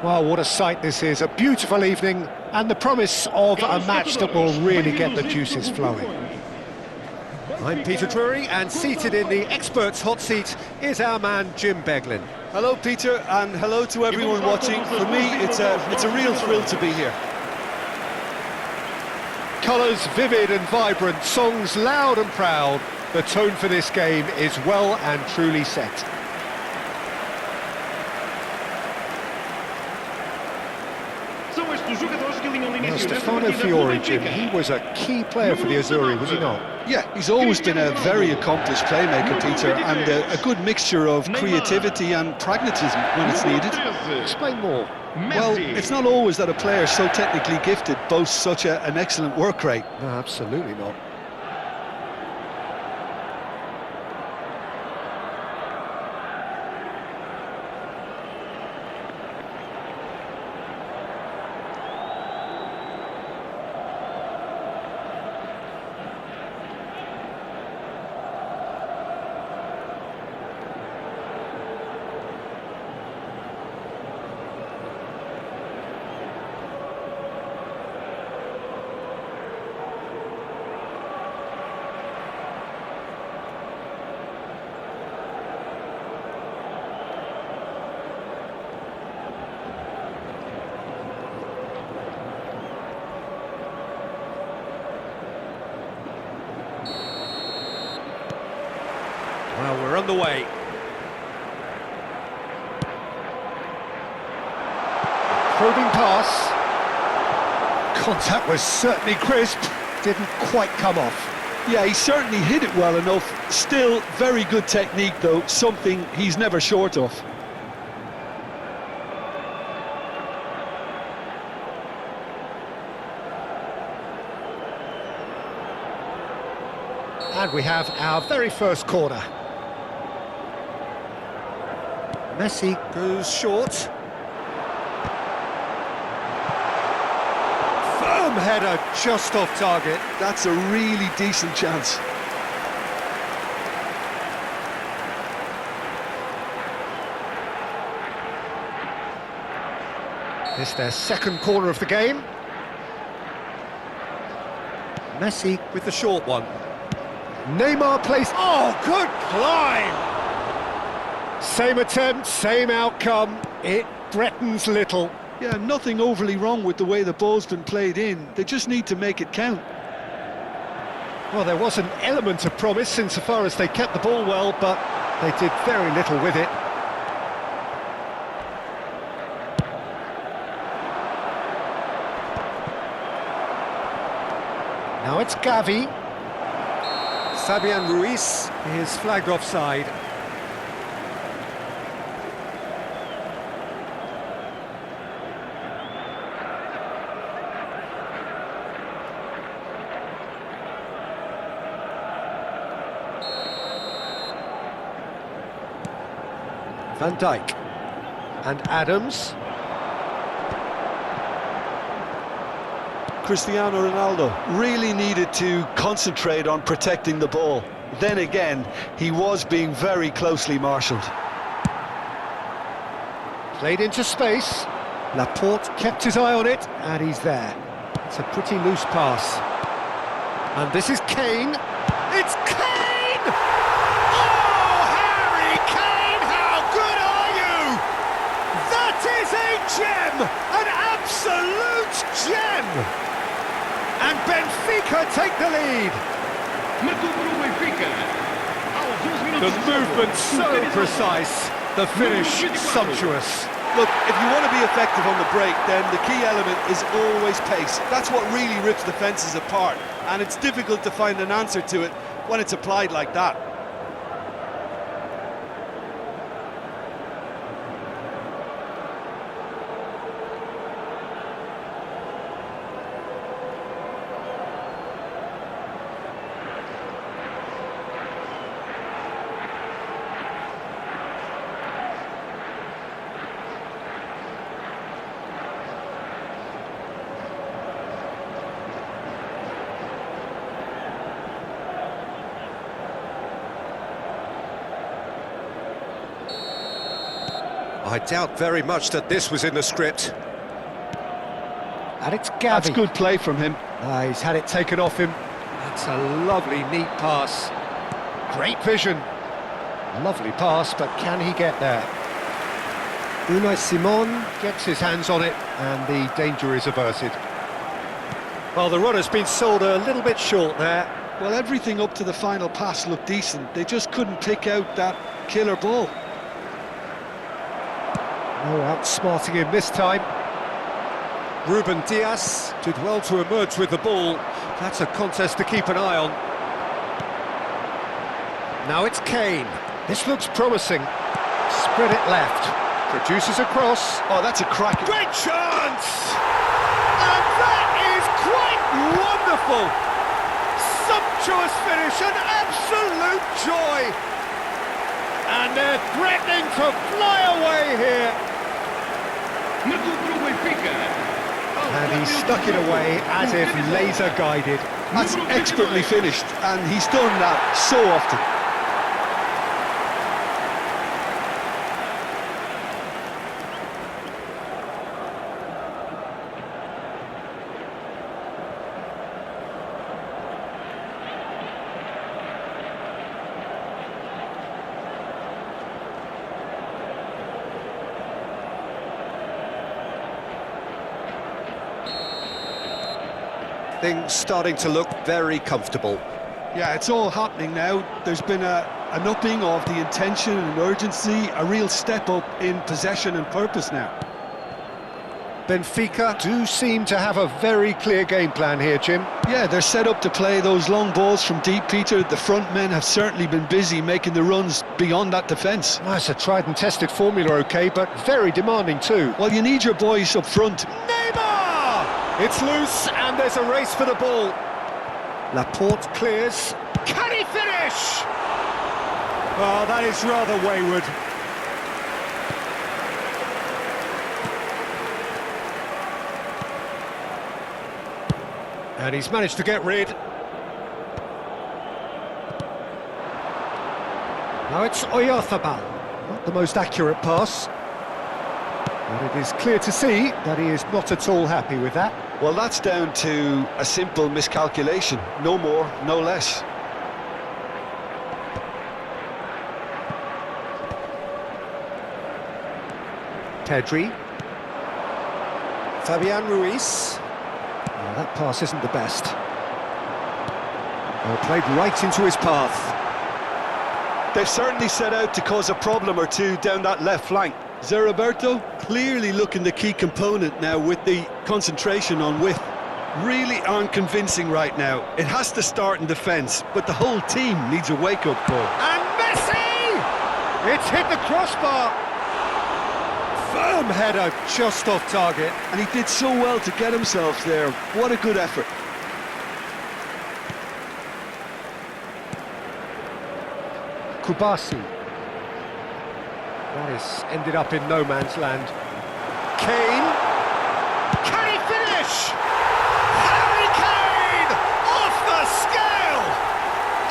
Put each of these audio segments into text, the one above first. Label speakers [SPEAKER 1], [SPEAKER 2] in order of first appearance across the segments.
[SPEAKER 1] Well, what a sight this is, a beautiful evening and the promise of a match that will really get the juices flowing. I'm Peter Drury, and seated in the experts' hot seat is our man Jim Beglin.
[SPEAKER 2] Hello Peter, and hello to everyone watching. For me, it's a real thrill to be here.
[SPEAKER 1] Colours vivid and vibrant, songs loud and proud. The tone for this game is well and truly set. Well, Stefano Fiori, Jim, he was a key player for the Azzurri, was he not?
[SPEAKER 2] Yeah, he's always been a very accomplished playmaker, Peter, and a good mixture of creativity and pragmatism when it's needed.
[SPEAKER 1] Explain more.
[SPEAKER 2] Well, it's not always that a player so technically gifted boasts such an excellent work rate.
[SPEAKER 1] No, absolutely not. Well, we're on the way. Probing pass. Contact was certainly crisp, didn't quite come off.
[SPEAKER 2] Yeah, he certainly hit it well enough. Still very good technique, though, something he's never short of.
[SPEAKER 1] And we have our very first corner. Messi goes short. Firm header just off target.
[SPEAKER 2] That's a really decent chance.
[SPEAKER 1] This their second corner of the game. Messi with the short one. Neymar plays... Oh, good climb! Same attempt, same outcome. It threatens little.
[SPEAKER 2] Yeah, nothing overly wrong with the way the ball's been played in. They just need to make it count.
[SPEAKER 1] Well, there was an element of promise insofar as they kept the ball well, but they did very little with it. Now it's Gavi. Fabian Ruiz is flagged offside. Van Dijk and Adams.
[SPEAKER 2] Cristiano Ronaldo really needed to concentrate on protecting the ball. Then again, he was being very closely marshalled.
[SPEAKER 1] Played into space. Laporte kept his eye on it, and he's there. It's a pretty loose pass. And this is Kane. It's Kane! Oh, Harry Kane, how good are you? That is a gem! An absolute gem! And Benfica take the lead. The movement so precise, the finish sumptuous.
[SPEAKER 2] Look, if you want to be effective on the break, then the key element is always pace. That's what really rips defences apart, and it's difficult to find an answer to it when it's applied like that.
[SPEAKER 1] I doubt very much that this was in the script. And it's Gavi.
[SPEAKER 2] That's good play from him.
[SPEAKER 1] He's had it taken off him. That's a lovely, neat pass. Great vision. Lovely pass, but can he get there? Unai Simon gets his hands on it, and the danger is averted. Well, the runner's been sold a little bit short there.
[SPEAKER 2] Well, everything up to the final pass looked decent. They just couldn't pick out that killer ball.
[SPEAKER 1] No outsmarting him this time. Ruben Dias did well to emerge with the ball. That's a contest to keep an eye on. Now it's Kane. This looks promising. Spread it left. Produces a cross.
[SPEAKER 2] Oh, that's a crack.
[SPEAKER 1] Great chance! And that is quite wonderful! Sumptuous finish, an absolute joy! And they're threatening to fly away here. And he stuck it away as if laser guided.
[SPEAKER 2] That's expertly finished, and he's done that so often.
[SPEAKER 1] Things starting to look very comfortable.
[SPEAKER 2] Yeah, it's all happening now. There's been an upping of the intention and urgency, a real step up in possession and purpose now.
[SPEAKER 1] Benfica do seem to have a very clear game plan here, Jim.
[SPEAKER 2] Yeah, they're set up to play those long balls from deep, Peter. The front men have certainly been busy making the runs beyond that defence.
[SPEAKER 1] Well, it's a tried and tested formula, OK, but very demanding too.
[SPEAKER 2] Well, you need your boys up front.
[SPEAKER 1] It's loose, and there's a race for the ball. Laporte clears. Can he finish? Oh, that is rather wayward. And he's managed to get rid. Now it's Oyarzabal. Not the most accurate pass. But it is clear to see that he is not at all happy with that.
[SPEAKER 2] Well, that's down to a simple miscalculation. No more, no less.
[SPEAKER 1] Pedri. Fabian Ruiz. Oh, that pass isn't the best. Oh, played right into his path.
[SPEAKER 2] They've certainly set out to cause a problem or two down that left flank. Zerroberto clearly looking the key component now with the concentration on width. Really aren't convincing right now. It has to start in defence, but the whole team needs a wake-up call.
[SPEAKER 1] And Messi! It's hit the crossbar. Firm header, just off target.
[SPEAKER 2] And he did so well to get himself there. What a good effort.
[SPEAKER 1] Kubasi. That has ended up in no man's land. Kane. Can he finish? Harry Kane! Off the scale!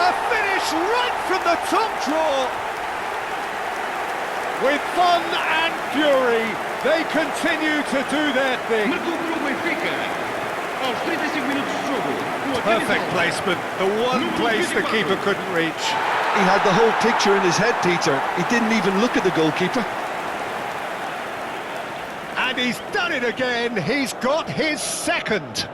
[SPEAKER 1] A finish right from the top draw. With fun and fury, they continue to do their thing. Perfect placement, the one place the keeper couldn't reach.
[SPEAKER 2] He had the whole picture in his head, Peter. He didn't even look at the goalkeeper.
[SPEAKER 1] And he's done it again. He's got his second.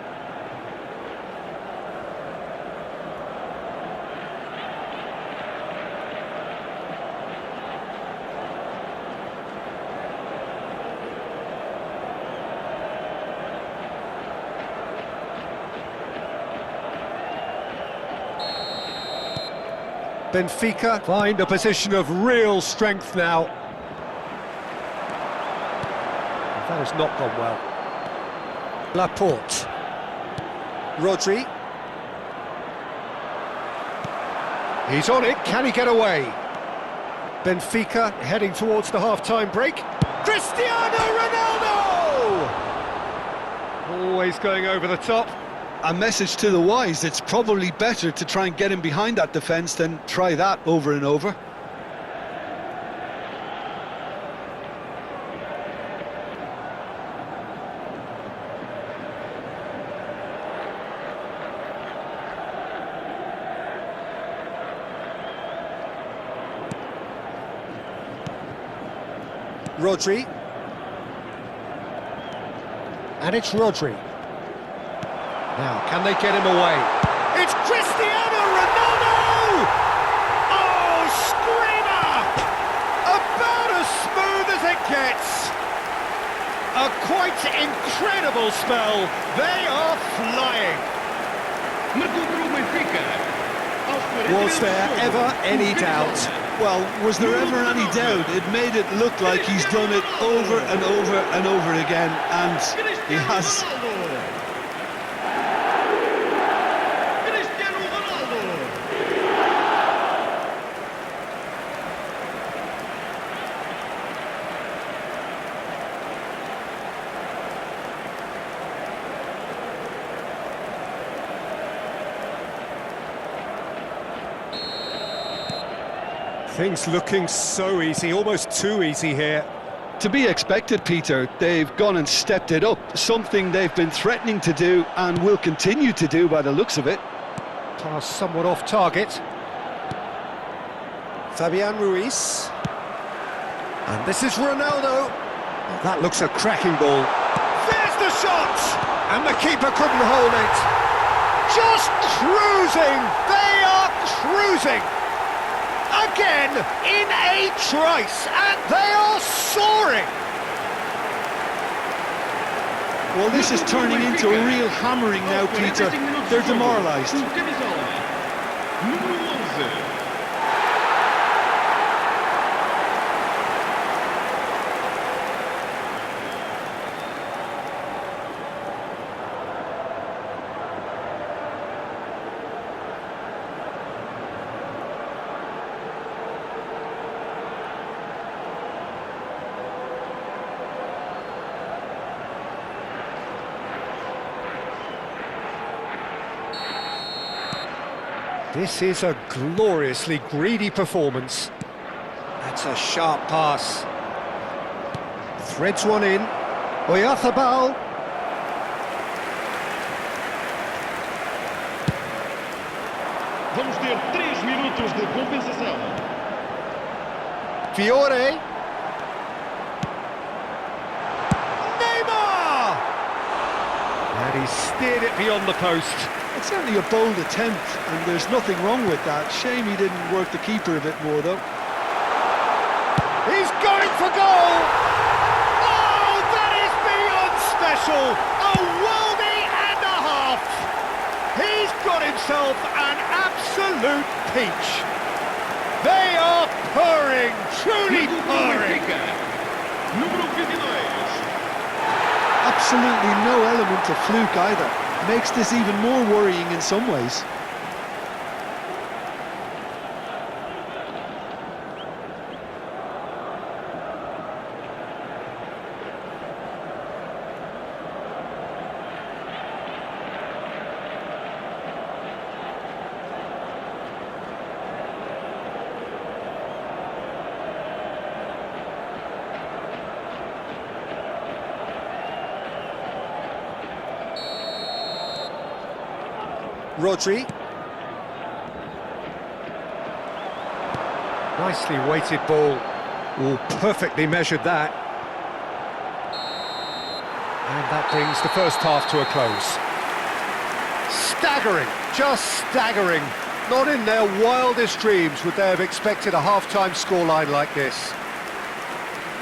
[SPEAKER 1] Benfica find a position of real strength now. That has not gone well. Laporte. Rodri. He's on it, can he get away? Benfica heading towards the half-time break. Cristiano Ronaldo! Always going over the top.
[SPEAKER 2] A message to the wise, it's probably better to try and get him behind that defence than try that over and over.
[SPEAKER 1] Rodri. And it's Rodri. Now, can they get him away? It's Cristiano Ronaldo! Oh, screamer! About as smooth as it gets. A quite incredible spell. They are flying.
[SPEAKER 2] Was there ever any doubt? Well, was there ever any doubt? It made it look like he's done it over and over and over again, and he has.
[SPEAKER 1] Things looking so easy, almost too easy here.
[SPEAKER 2] To be expected, Peter. They've gone and stepped it up, something they've been threatening to do and will continue to do by the looks of it.
[SPEAKER 1] Pass somewhat off target. Fabian Ruiz. And this is Ronaldo. That looks a cracking ball. There's the shot! And the keeper couldn't hold it. Just cruising! They are cruising! Again, in a trice, and they are soaring!
[SPEAKER 2] Well, this is turning into a real hammering now, Peter. They're demoralised.
[SPEAKER 1] This is a gloriously greedy performance. That's a sharp pass. Threads one in. Oyarzabal.
[SPEAKER 3] Vamos ter 3 minutos de compensação.
[SPEAKER 1] Fiore. Neymar! And he steered it beyond the post.
[SPEAKER 2] It's certainly a bold attempt, and there's nothing wrong with that. Shame he didn't work the keeper a bit more, though.
[SPEAKER 1] He's going for goal! Oh, that is beyond special! A worldie and a half! He's got himself an absolute peach. They are purring, truly purring.
[SPEAKER 3] Número 22.
[SPEAKER 2] Absolutely no element of fluke either. Makes this even more worrying in some ways.
[SPEAKER 1] Rodri. Nicely weighted ball. Oh, perfectly measured that. And that brings the first half to a close. Staggering, just staggering. Not in their wildest dreams would they have expected a half-time scoreline like this.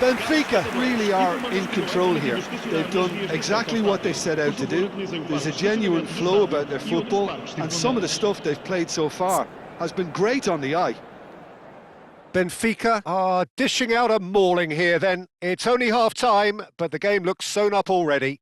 [SPEAKER 2] Benfica really are in control here. They've done exactly what they set out to do. There's a genuine flow about their football, and some of the stuff they've played so far has been great on the eye.
[SPEAKER 1] Benfica are dishing out a mauling here then. It's only half-time, but the game looks sewn up already.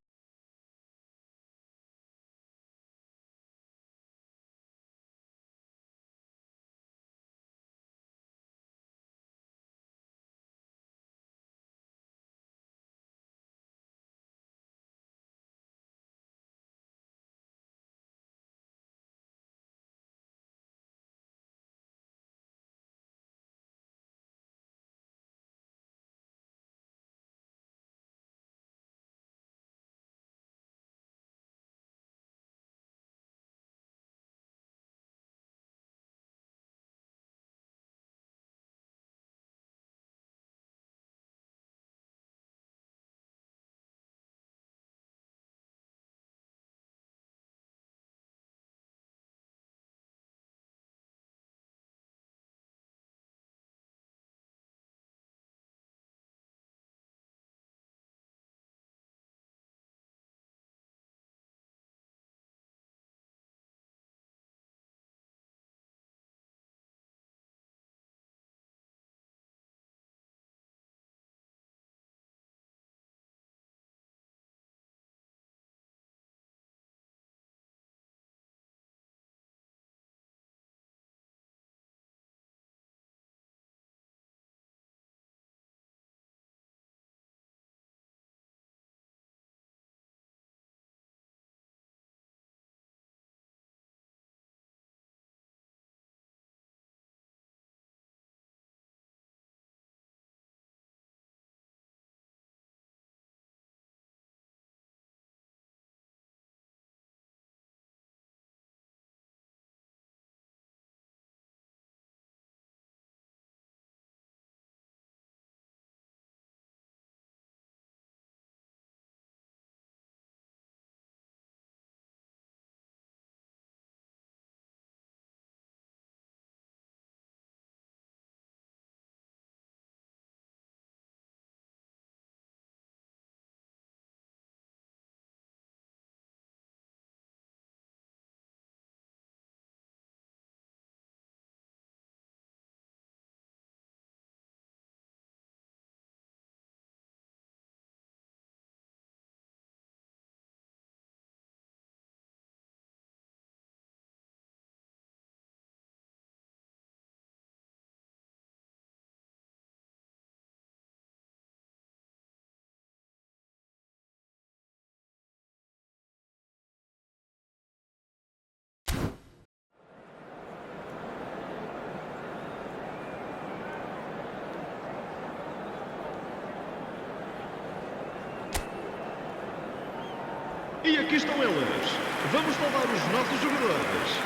[SPEAKER 3] E aqui estão eles. Vamos saudar os nossos jogadores.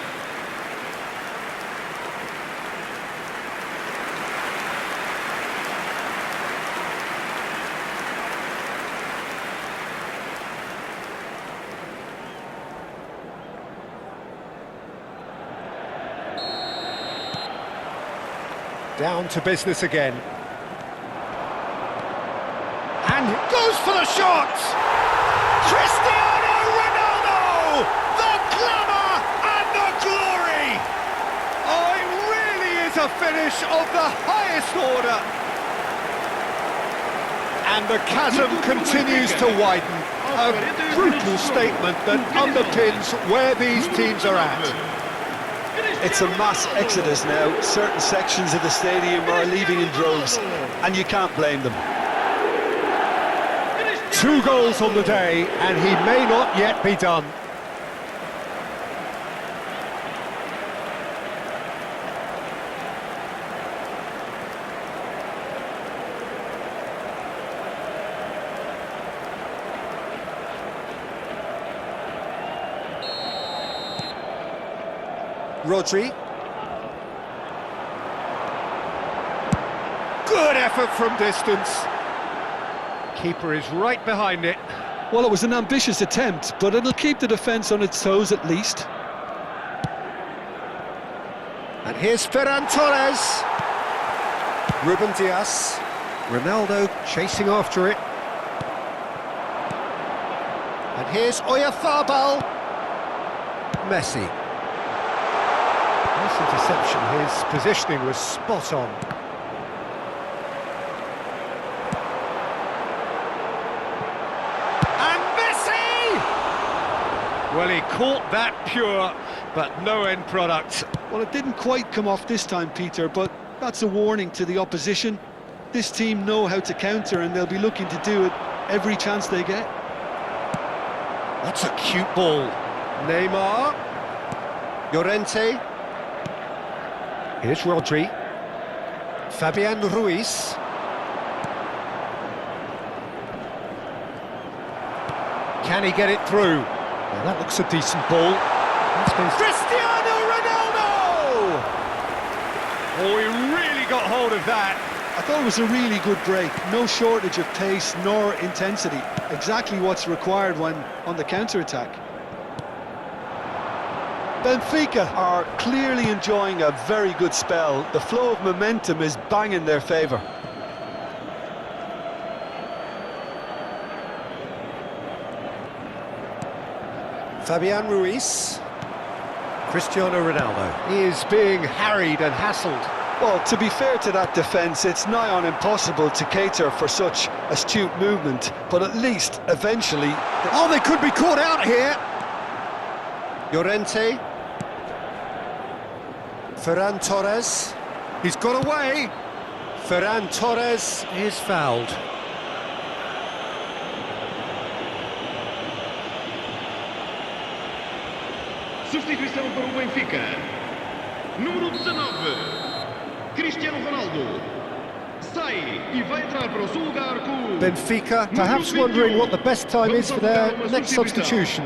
[SPEAKER 1] Down to business again. And he goes for the shot! Cristiano Ronaldo! The glamour and the glory! Oh, it really is a finish of the highest order. And the chasm continues to widen. A brutal statement that underpins where these teams are at.
[SPEAKER 2] It's a mass exodus now. Certain sections of the stadium are leaving in droves, and you can't blame them.
[SPEAKER 1] 2 goals on the day, and he may not yet be done. Rodri. Good effort from distance. Keeper is right behind it.
[SPEAKER 2] Well, it was an ambitious attempt, but it'll keep the defence on its toes at least.
[SPEAKER 1] And here's Ferran Torres. Ruben Dias. Ronaldo chasing after it. And here's Oyarzabal. Messi. Nice interception, his positioning was spot on. And Messi! Well, he caught that pure, but no end product.
[SPEAKER 2] Well, it didn't quite come off this time, Peter, but that's a warning to the opposition. This team know how to counter, and they'll be looking to do it every chance they get.
[SPEAKER 1] That's a cute ball. Neymar. Llorente. Here's Rodri. Fabian Ruiz. Can he get it through? Well, that looks a decent ball. That's been Cristiano Ronaldo! Oh, he really got hold of that.
[SPEAKER 2] I thought it was a really good break. No shortage of pace nor intensity. Exactly what's required when on the counter-attack. Benfica are clearly enjoying a very good spell. The flow of momentum is bang in their favour.
[SPEAKER 1] Fabian Ruiz. Cristiano Ronaldo. He is being harried and hassled.
[SPEAKER 2] Well, to be fair to that defence, it's nigh on impossible to cater for such astute movement, but at least, eventually...
[SPEAKER 1] Oh, they could be caught out here! Llorente. Ferran Torres. He's got away! Ferran Torres is fouled.
[SPEAKER 3] Substituição para o Benfica. Número 19. Cristiano Ronaldo. Sai e vai entrar para o seu lugar com...
[SPEAKER 1] Benfica, perhaps wondering what the best time is for their next substitution.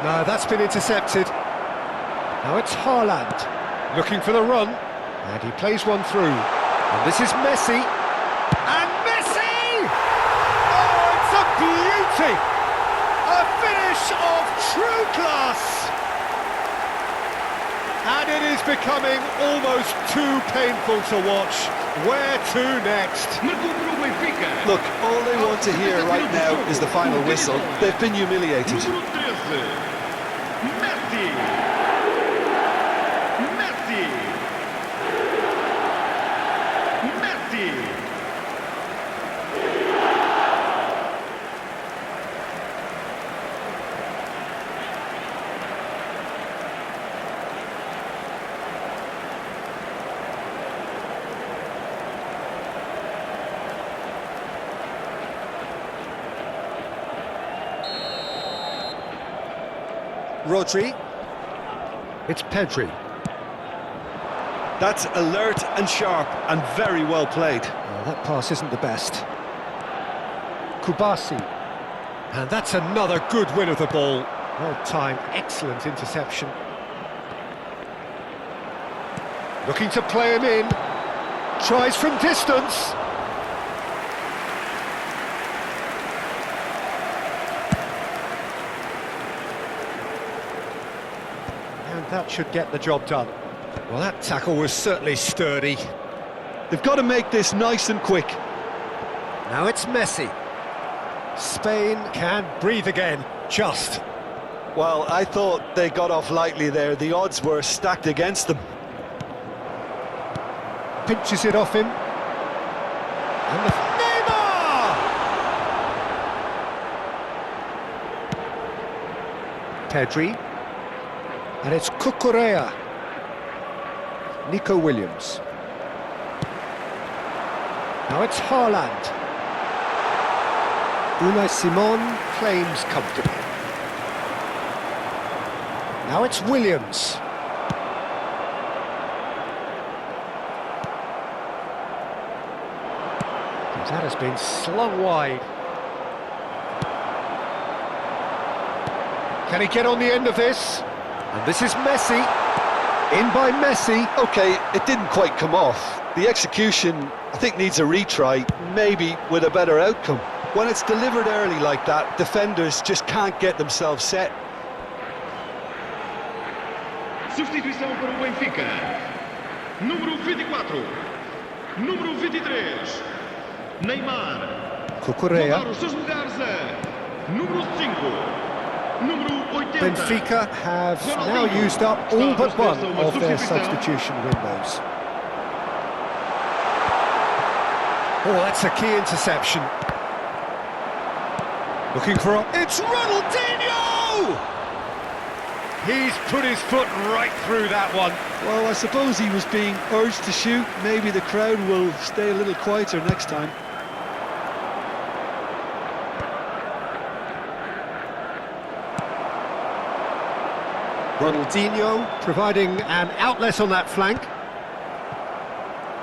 [SPEAKER 1] No, that's been intercepted. Now it's Haaland, looking for the run, and he plays one through. And this is Messi, and Messi! Oh, it's a beauty! A finish of true class! And it is becoming almost too painful to watch. Where to next?
[SPEAKER 2] Look, all they want to hear right now is the final whistle. They've been humiliated.
[SPEAKER 3] Messi!
[SPEAKER 1] Rodri. It's Pedri.
[SPEAKER 2] That's alert and sharp and very well played.
[SPEAKER 1] Oh, that pass isn't the best. Kubasi. And that's another good win of the ball. Well timed, excellent interception. Looking to play him in. Tries from distance. And that should get the job done. Well, that tackle was certainly sturdy.
[SPEAKER 2] They've got to make this nice and quick.
[SPEAKER 1] Now it's Messi. Spain can breathe again, just.
[SPEAKER 2] Well, I thought they got off lightly there. The odds were stacked against them.
[SPEAKER 1] Pinches it off him. And the Neymar! Pedri. And it's Cucurella. Nico Williams. Now it's Haaland. Unai Simon claims comfortably. Now it's Williams. That has been slung wide. Can he get on the end of this? And this is Messi. In by Messi.
[SPEAKER 2] Okay, it didn't quite come off. The execution, I think, needs a retry, maybe with a better outcome. When it's delivered early like that, defenders just can't get themselves set.
[SPEAKER 3] Substituição para o Benfica. Número 24. Número 23. Neymar.
[SPEAKER 1] Cucurella.
[SPEAKER 3] Voltar os seus lugares a número 5. Número 80.
[SPEAKER 1] Benfica have now used up all but one of their substitution windows. Oh, that's a key interception. Looking for a... It's Ronaldinho! He's put his foot right through that one.
[SPEAKER 2] Well, I suppose he was being urged to shoot. Maybe the crowd will stay a little quieter next time.
[SPEAKER 1] Ronaldinho providing an outlet on that flank.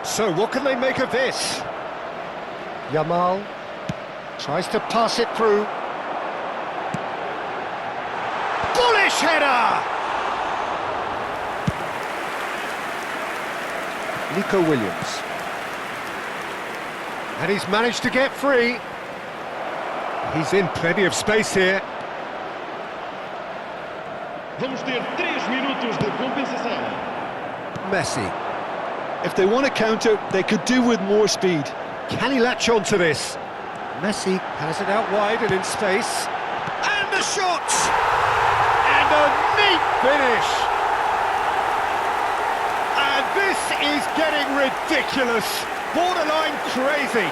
[SPEAKER 1] So what can they make of this? Yamal tries to pass it through. Bullish header! Nico Williams. And he's managed to get free. He's in plenty of space here.
[SPEAKER 3] Vamos ter 3 minutos de compensação.
[SPEAKER 1] Messi.
[SPEAKER 2] If they want to counter, they could do with more speed.
[SPEAKER 1] Can he latch on to this? Messi has it out wide and in space. And the shot! And a neat finish! And this is getting ridiculous. Borderline crazy.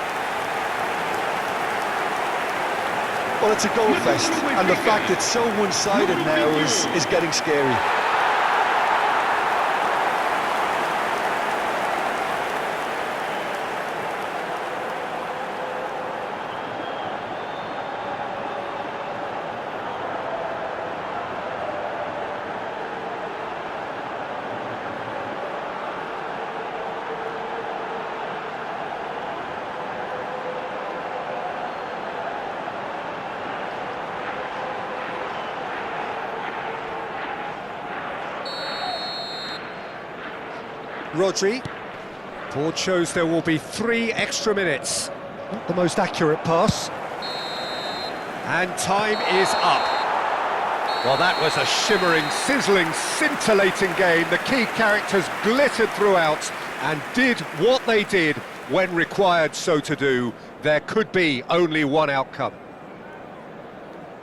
[SPEAKER 2] Well, it's a goal fest, and the fact it's so one-sided now is getting scary.
[SPEAKER 1] Rodri. Board shows there will be 3 extra minutes. Not the most accurate pass. And time is up. Well, that was a shimmering, sizzling, scintillating game. The key characters glittered throughout and did what they did when required so to do. There could be only one outcome.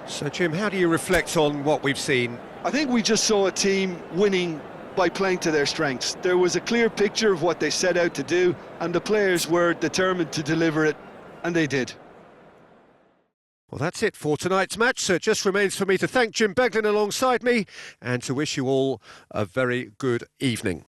[SPEAKER 1] So, Jim, how do you reflect on what we've seen?
[SPEAKER 2] I think we just saw a team winning by playing to their strengths. There was a clear picture of what they set out to do, and the players were determined to deliver it, and they did.
[SPEAKER 1] Well, that's it for tonight's match, so it just remains for me to thank Jim Beglin alongside me and to wish you all a very good evening.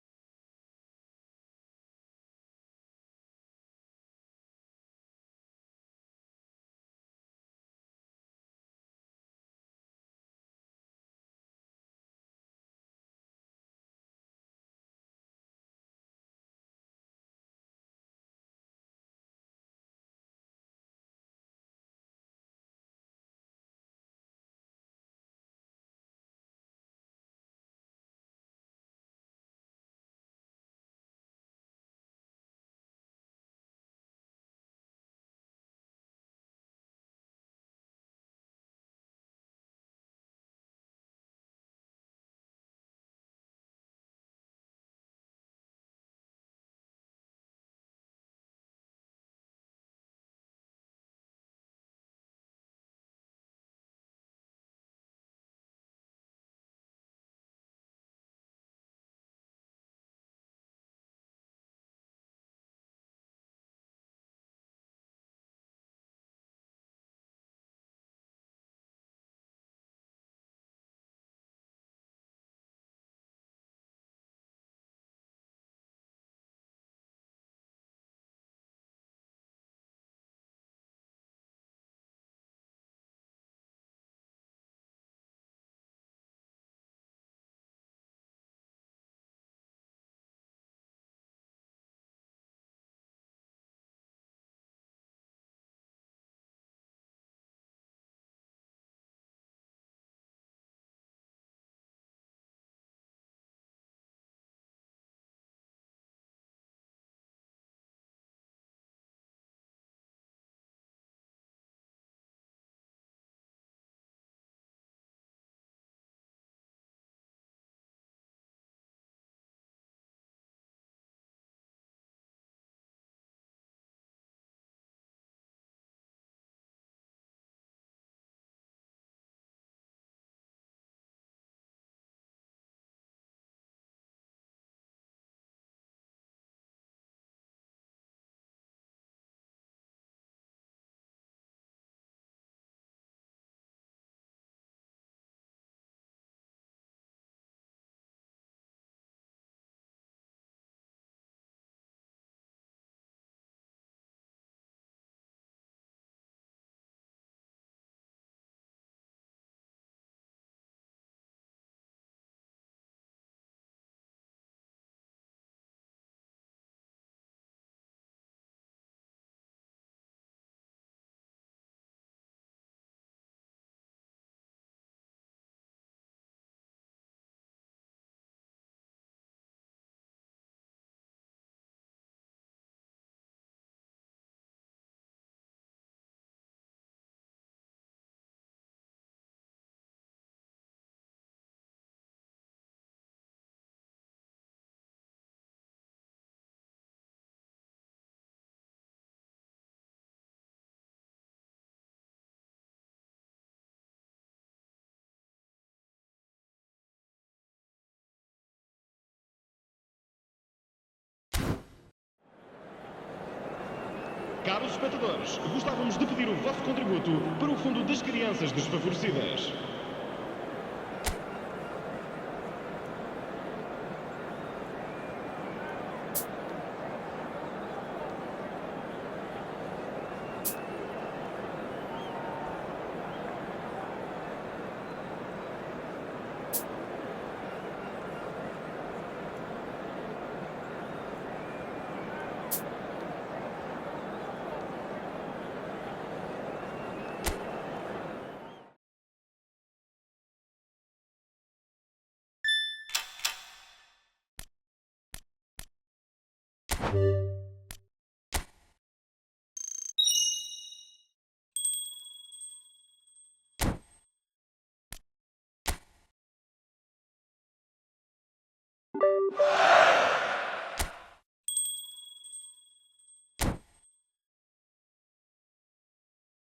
[SPEAKER 3] Caros espectadores, gostávamos de pedir o vosso contributo para o Fundo das Crianças Desfavorecidas.